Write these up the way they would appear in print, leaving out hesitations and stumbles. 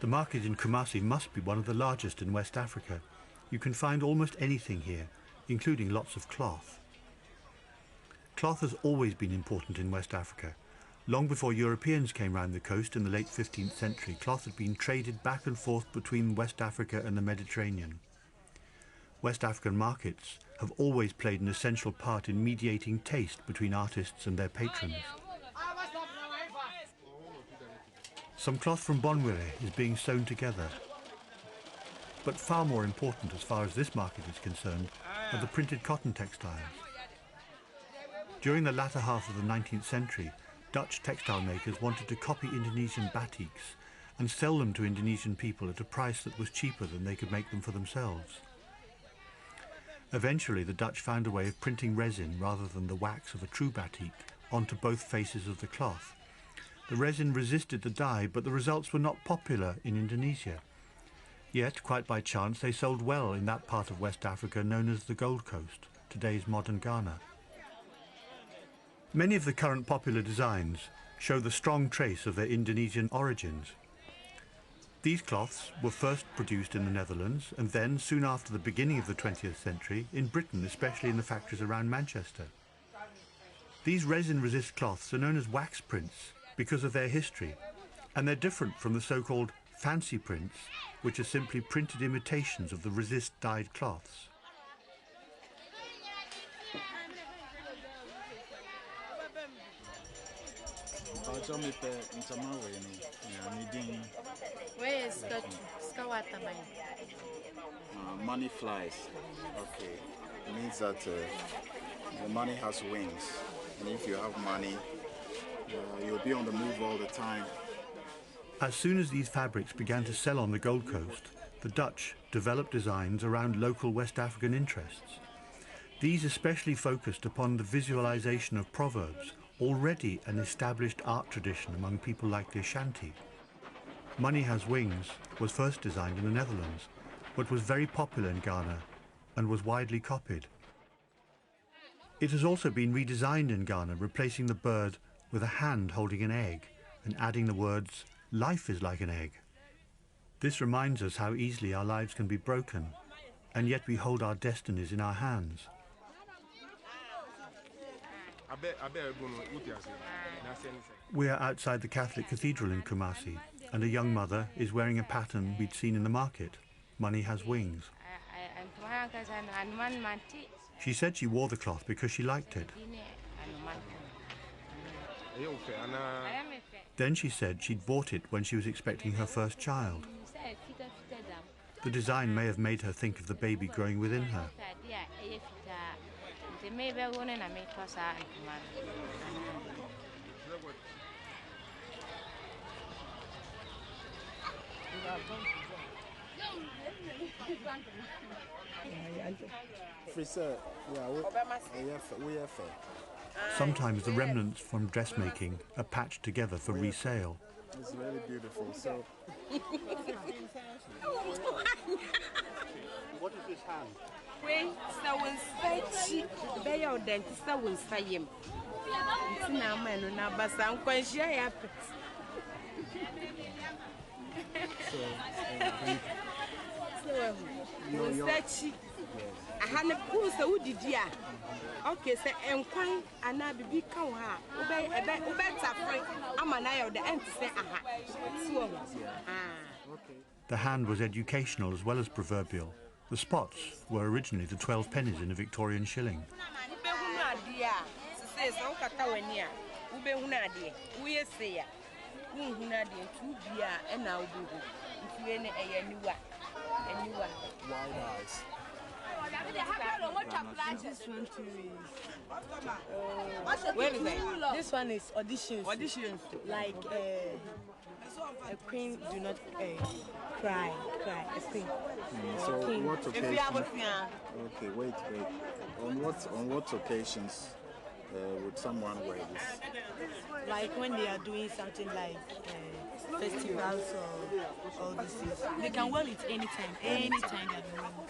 The market in Kumasi must be one of the largest in West Africa. You can find almost anything here, including lots of cloth. Cloth has always been important in West Africa. Long before Europeans came round the coast in the late 15th century, cloth had been traded back and forth between West Africa and the Mediterranean. West African markets have always played an essential part in mediating taste between artists and their patrons. Some cloth from Bonwire is being sewn together. But far more important as far as this market is concerned are the printed cotton textiles. During the latter half of the 19th century, Dutch textile makers wanted to copy Indonesian batiks and sell them to Indonesian people at a price that was cheaper than they could make them for themselves. Eventually, the Dutch found a way of printing resin rather than the wax of a true batik onto both faces of the cloth. The resin resisted the dye, but the results were not popular in Indonesia. Yet, quite by chance, they sold well in that part of West Africa known as the Gold Coast, today's modern Ghana. Many of the current popular designs show the strong trace of their Indonesian origins. These cloths were first produced in the Netherlands and then, soon after the beginning of the 20th century, in Britain, especially in the factories around Manchester. These resin-resist cloths are known as wax prints because of their history, and they're different from the so-called fancy prints, which are simply printed imitations of the resist-dyed cloths. Where is money flies. Okay. It means that the money has wings. And if you have money, you'll be on the move all the time. As soon as these fabrics began to sell on the Gold Coast, the Dutch developed designs around local West African interests. These especially focused upon the visualization of proverbs, already an established art tradition among people like the Ashanti. Money Has Wings was first designed in the Netherlands, but was very popular in Ghana and was widely copied. It has also been redesigned in Ghana, replacing the bird with a hand holding an egg and adding the words, "Life is like an egg." This reminds us how easily our lives can be broken, and yet we hold our destinies in our hands. We are outside the Catholic Cathedral in Kumasi, and a young mother is wearing a pattern we'd seen in the market. Money Has Wings. She said she wore the cloth because she liked it. Then she said she'd bought it when she was expecting her first child. The design may have made her think of the baby growing within her. Sometimes the remnants from dressmaking are patched together for resale. It's really beautiful. So What is this hand? Okay, so enquire and I be come ha. The hand was educational as well as proverbial. The spots were originally the 12 pennies in a Victorian shilling. wide eyes. Where is it? This one is auditions. Auditions. Like a queen do not cry. A queen. So queen. What occasions? Okay, wait. On what occasions would someone wear this? Like when they are doing something like festivals or all these things. They can wear it anytime they are doing it.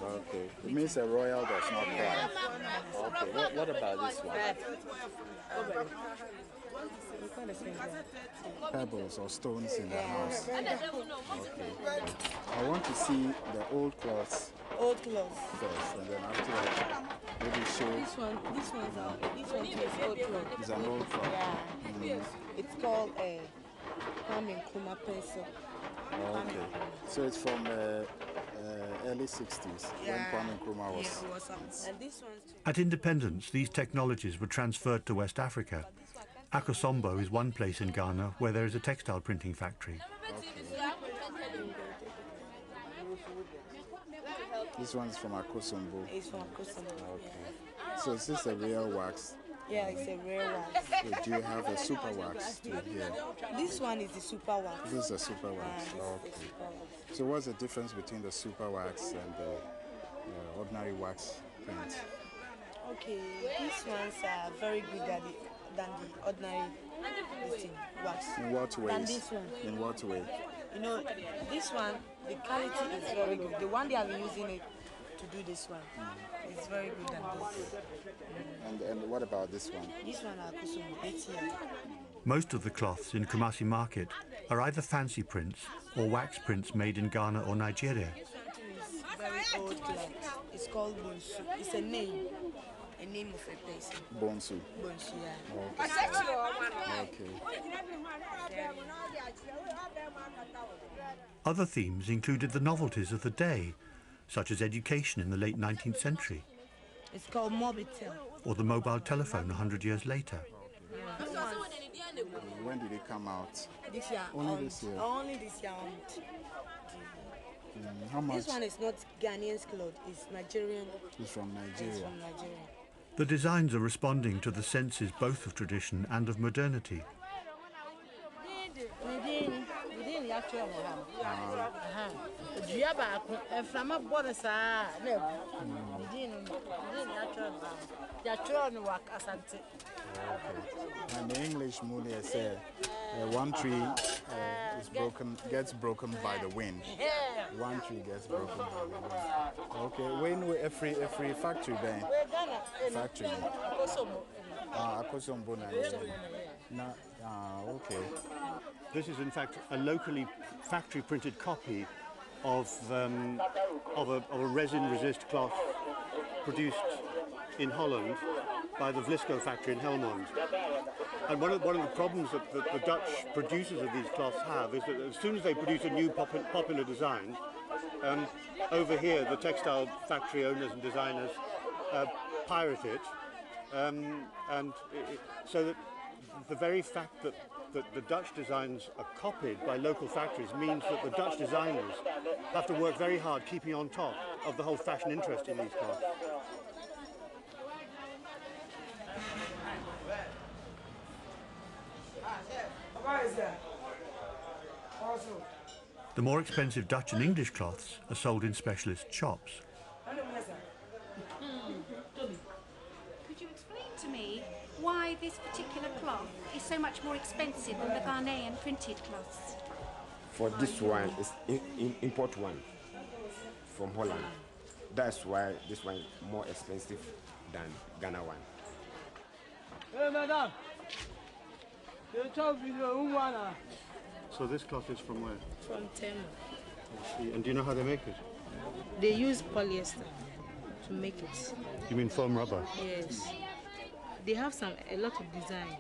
Okay. It means a royal does not cry. Okay. What about this one? We call the same thing. Pebbles or stones in the house. Okay. I want to see the old cloths Old clothes. first, and then after that, maybe show. This one too is old clothes. It's an old cloth. Yeah. It's called a Nkrumah pencil. Okay. So it's from early 60s when Kwame Nkrumah was. And this one too. At independence, these technologies were transferred to West Africa. Akosombo is one place in Ghana where there is a textile printing factory. This one's from Akosombo. It's from Akosombo. Okay. So is this a real wax? Yeah, it's a rare wax. So do you have a super wax to here? This one is the super wax. This is a super wax. Okay. So what's the difference between the super wax and the ordinary wax print? Okay, these ones are very good than the ordinary wax. In what ways? Than this one. In what way? You know, this one, the quality is very good. The one they have been using it to do this one is very good than this. And what about this one? This one are Kusum, 8 years. Most of the cloths in Kumasi market are either fancy prints or wax prints made in Ghana or Nigeria. This one too is very old cloth. It's called Bonsu. It's a name of a person. Bonsu. Bonsu, yeah. Okay. Other themes included the novelties of the day, such as education in the late 19th century, It's called Mobitel. or the mobile telephone 100 years later. When did it come out? This year. Only this year? Only this year. How much? This one is not Ghanaian cloth. It's Nigerian. Is from It's Nigeria. from Nigeria. The designs are responding to the senses both of tradition and of modernity. And the English movie said one tree gets broken by the wind. One tree gets broken by the wind. Okay, when every factory then? Factory. Akosombo na. Okay. This is in fact a locally factory printed copy of a resin resist cloth produced in Holland by the Vlisco factory in Helmond. And one of the problems that the Dutch producers of these cloths have is that as soon as they produce a new popular design, over here the textile factory owners and designers pirate it, so that the very fact that the Dutch designs are copied by local factories means that the Dutch designers have to work very hard keeping on top of the whole fashion interest in these cloths. The more expensive Dutch and English cloths are sold in specialist shops. Could you explain to me why this particular cloth is so much more expensive than the Ghanaian printed cloths? For this one, it's import one from Holland. That's why this one is more expensive than Ghana one. Hey, madam. So this cloth is from where? From Temu. And do you know how they make it? They use polyester to make it. You mean foam rubber? Yes. They have a lot of design.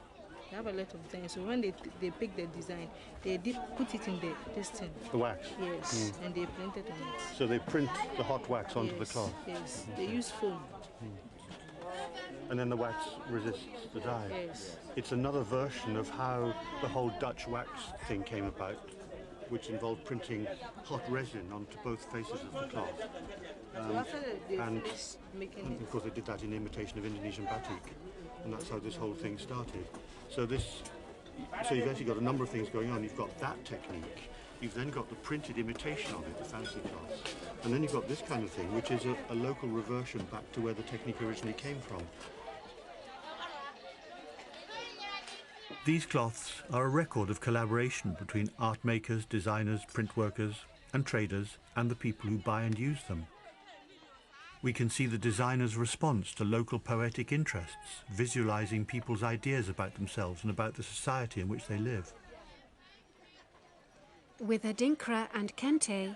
They have a lot of design. So when they pick the design, they put it in this thing. The wax? Yes. And they print it on it. So they print the hot wax onto the cloth? Yes. They use foam. And then the wax resists the dye? Yes. It's another version of how the whole Dutch wax thing came about, which involved printing hot resin onto both faces of the cloth. So after they and finish making it, of course they did that in imitation of Indonesian batik, and that's how this whole thing started. So you've actually got a number of things going on. You've got that technique, you've then got the printed imitation of it, the fancy cloth, and then you've got this kind of thing, which is a local reversion back to where the technique originally came from. These cloths are a record of collaboration between art makers, designers, print workers and traders and the people who buy and use them. We can see the designer's response to local poetic interests, visualizing people's ideas about themselves and about the society in which they live. With Adinkra and Kente,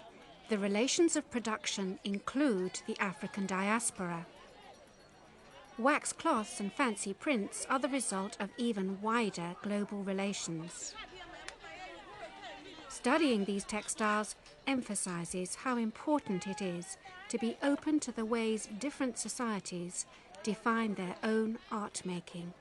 the relations of production include the African diaspora. Wax cloths and fancy prints are the result of even wider global relations. Studying these textiles emphasizes how important it is to be open to the ways different societies define their own art making.